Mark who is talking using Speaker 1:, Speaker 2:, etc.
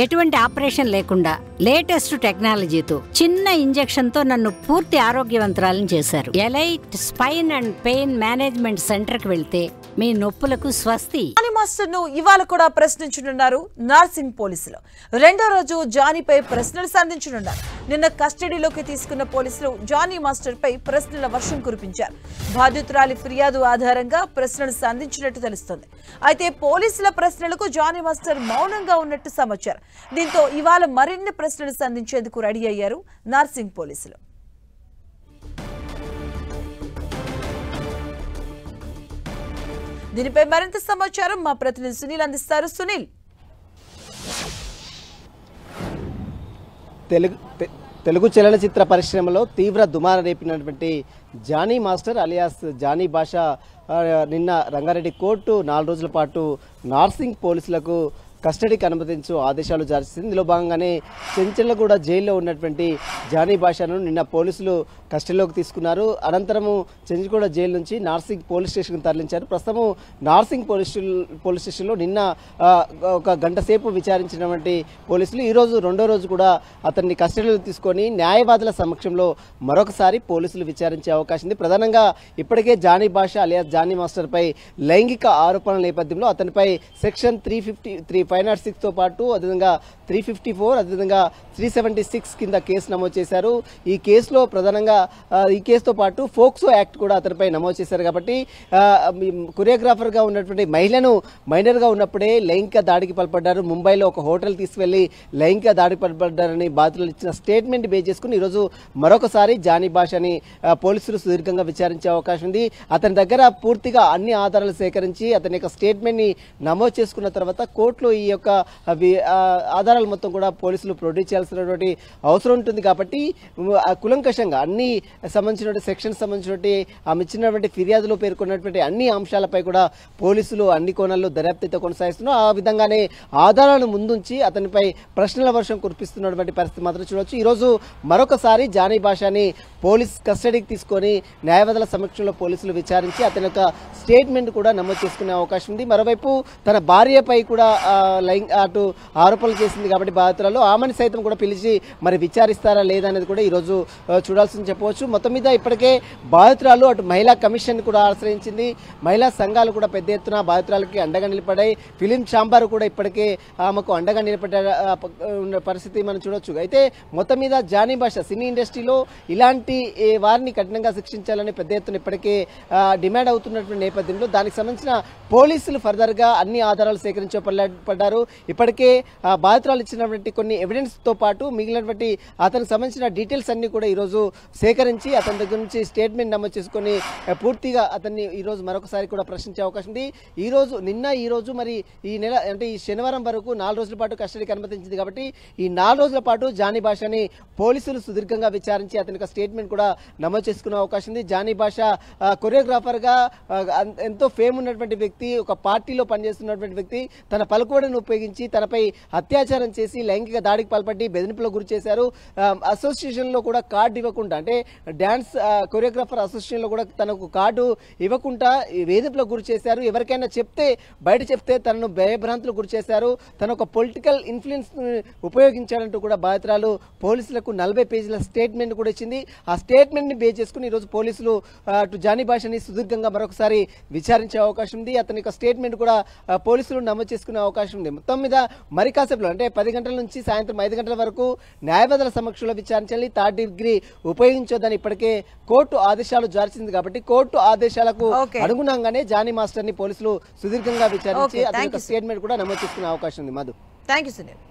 Speaker 1: ఎటువంటి ఆపరేషన్ లేకుండా లేటెస్ట్ టెక్నాలజీతో చిన్న ఇంజెక్షన్ తో నన్ను పూర్తి ఆరోగ్యవంతురాలను చేశారు. Elite spine and pain management centre కి వెళ్తే మీ నొప్పులకు స్వస్తి.
Speaker 2: జానీ మాస్టర్ ను ఇవాళ కూడా ప్రశ్నించనున్నారు నార్సింగ్ పోలీసులు. రెండో రోజు జానీపై ప్రశ్నలు సంధించనున్నారు. నిన్న కస్టడీలోకి తీసుకున్న పోలీసులు జానీ మాస్టర్ పై ప్రశ్నల వర్షం కురిపించారు. బాధితురాలి ఫిర్యాదు ఆధారంగా ప్రశ్నలు సంధించినట్టు తెలుస్తోంది. అయితే పోలీసుల ప్రశ్నలకు జానీ మాస్టర్ మౌనంగా ఉన్నట్టు సమాచారం. దీంతో ఇవాళ మరిన్ని ప్రశ్నలు సంధించేందుకు రెడీ అయ్యారు నార్సింగ్ పోలీసులు. దీనిపై మరింత సమాచారం మా ప్రతినిధి సునీల్ అందిస్తారు. సునీల్,
Speaker 3: తెలుగు చలనచిత్ర పరిశ్రమలో తీవ్ర దుమారం రేపినటువంటి జానీ మాస్టర్ అలియాస్ జానీ భాష నిన్న రంగారెడ్డి కోర్టు 4 రోజుల పాటు నార్సింగ్ పోలీసులకు కస్టడీకి అనుమతించు ఆదేశాలు జారీ చేసింది. ఇందులో భాగంగానే చెంచలగూడ జైల్లో ఉన్నటువంటి జానీ భాషను నిన్న పోలీసులు కస్టడీలోకి తీసుకున్నారు. అనంతరము చెంచలగూడ జైలు నుంచి నార్సింగ్ పోలీస్ స్టేషన్కి తరలించారు. ప్రస్తుతం నార్సింగ్ పోలీస్ స్టేషన్లో నిన్న ఒక గంట సేపు విచారించినటువంటి పోలీసులు ఈరోజు రెండో రోజు కూడా అతన్ని కస్టడీలో తీసుకొని న్యాయవాదుల సమక్షంలో మరొకసారి పోలీసులు విచారించే అవకాశం ఉంది. ప్రధానంగా ఇప్పటికే జానీ భాష అలియాస్ జానీ మాస్టర్ పై లైంగిక ఆరోపణల నేపథ్యంలో అతనిపై సెక్షన్ 353 506 తో పాటు అదేవిధంగా 354 అదేవిధంగా 376 కింద కేసు నమోదు చేశారు. ఈ కేసులో ప్రధానంగా ఈ కేసుతో పాటు ఫోక్సో యాక్ట్ కూడా అతనిపై నమోదు చేశారు. కాబట్టి కొరియోగ్రాఫర్గా ఉన్నటువంటి మహిళను మైనర్గా ఉన్నప్పుడే లైంగిక దాడికి పాల్పడ్డారు. ముంబైలో ఒక హోటల్ తీసుకువెళ్లి లైంగిక దాడికి పాల్పడ్డారని బాధితులు ఇచ్చిన స్టేట్మెంట్ బేస్ చేసుకుని ఈరోజు మరొకసారి జానీ భాషని పోలీసులు సుదీర్ఘంగా విచారించే అవకాశం ఉంది. అతని దగ్గర పూర్తిగా అన్ని ఆధారాలు సేకరించి అతని యొక్క స్టేట్మెంట్ ని నమోదు చేసుకున్న తర్వాత కోర్టులో ఈ యొక్క ఆధారాలు మొత్తం కూడా పోలీసులు ప్రొడ్యూస్ చేయాల్సినటువంటి అవసరం ఉంటుంది. కాబట్టి కులంకషంగా అన్ని సంబంధించినటువంటి సెక్షన్స్ సంబంధించినటువంటి ఆమె ఇచ్చినటువంటి ఫిర్యాదులో పేర్కొన్నటువంటి అన్ని అంశాలపై కూడా పోలీసులు అన్ని కోణాల్లో దర్యాప్తు కొనసాగిస్తున్నారు. ఆ విధంగానే ఆధారాలను ముందుంచి అతనిపై ప్రశ్నల వర్షం కురిపిస్తున్నటువంటి పరిస్థితి మాత్రం చూడవచ్చు. ఈరోజు మరొకసారి జానీ భాషని పోలీస్ కస్టడీకి తీసుకొని న్యాయవాదుల సమక్షంలో పోలీసులు విచారించి అతని యొక్క స్టేట్మెంట్ కూడా నమోదు చేసుకునే అవకాశం ఉంది. మరోవైపు తన భార్యపై కూడా అటు ఆరోపణలు చేసింది కాబట్టి బాధితురాలు ఆమెను సైతం కూడా పిలిచి మరి విచారిస్తారా లేదా అనేది కూడా ఈరోజు చూడాల్సింది చెప్పవచ్చు. మొత్తం మీద ఇప్పటికే బాధితురాలు అటు మహిళా కమిషన్ కూడా ఆశ్రయించింది. మహిళా సంఘాలు కూడా పెద్ద ఎత్తున బాధితురాలకి అండగా నిలబడ్డాయి. ఫిలిం ఛాంబర్ కూడా ఇప్పటికే ఆమెకు అండగా నిలబడ్డ పరిస్థితి మనం చూడొచ్చు. అయితే మొత్తం మీద జానీ భాష సినీ ఇండస్ట్రీలో ఇలాంటి వారిని కఠినంగా శిక్షించాలని పెద్ద ఎత్తున ఇప్పటికే డిమాండ్ అవుతున్నటువంటి నేపథ్యంలో దానికి సంబంధించిన పోలీసులు ఫర్దర్ గా అన్ని ఆధారాలు సేకరించబడ్డారు. ఇప్పటికే బాధితురాలు ఇచ్చినటువంటి కొన్ని ఎవిడెన్స్ తో పాటు మిగిలినటువంటి అతనికి సంబంధించిన డీటెయిల్స్ అన్ని కూడా ఈరోజు సేకరించి అతని దగ్గర నుంచి స్టేట్మెంట్ నమోదు చేసుకుని పూర్తిగా అతన్ని ఈరోజు మరొకసారి కూడా ప్రశ్నించే అవకాశం ఉంది. ఈ రోజు మరి ఈ నెల అంటే ఈ శనివారం వరకు 4 రోజుల పాటు కస్టడీకి అనుమతించింది. కాబట్టి ఈ 4 రోజుల పాటు జానీ భాషని పోలీసులు సుదీర్ఘంగా విచారించి అతనికి స్టేట్మెంట్ కూడా నమోదు చేసుకునే అవకాశం ఉంది. జానీ భాష కొరియోగ్రాఫర్ గా ఎంతో ఫేమ్ ఉన్నటువంటి వ్యక్తి, ఒక పార్టీలో పనిచేస్తున్నటువంటి వ్యక్తి. తన పలుకుబడిని ఉపయోగించి తనపై అత్యాచారం చేసి లైంగిక దాడికి పాల్పడి బెదిరింపులకు గురి చేశారు. అసోసియేషన్ లో కూడా కార్డు ఇవ్వకుండా అంటే డాన్స్ కొరియోగ్రాఫర్ అసోసియేషన్ లో కూడా తనకు కార్డు ఇవ్వకుండా వేధింపులకు గురి చేశారు. ఎవరికైనా బయట చెప్తే తనను భయభ్రాంతులకు గురి చేశారు. తన ఒక పొలిటికల్ ఇన్ఫ్లుయెన్స్ ఉపయోగించాలంటూ కూడా బాధితురాలు పోలీసులకు 40 పేజీల స్టేట్మెంట్ కూడా ఇచ్చింది. ఆ స్టేట్మెంట్ ని బేస్ చేసుకుని ఈరోజు పోలీసులు అటు జానీ భాషని సుదీర్ఘంగా మరొకసారి విచారించే అవకాశం ఉంది. అతని యొక్క స్టేట్మెంట్ కూడా పోలీసులు నమోదు చేసుకునే అవకాశం ఉంది. మొత్తం మీద మరి కాసేపులో అంటే 10 గంటల నుంచి సాయంత్రం 5 గంటల వరకు న్యాయవాదుల సమక్షంలో విచారించాలి. 3rd డిగ్రీ ఉపయోగించొద్దని ఇప్పటికే కోర్టు ఆదేశాలు జారీ చేసింది. కాబట్టి కోర్టు ఆదేశాలకు అనుగుణంగానే జానీ మాస్టర్ ని పోలీసులు సుదీర్ఘంగా విచారించి అతని స్టేట్మెంట్ కూడా నమోదు చేసుకునే అవకాశం ఉంది. మధు,
Speaker 2: థాంక్యూ సునీల్.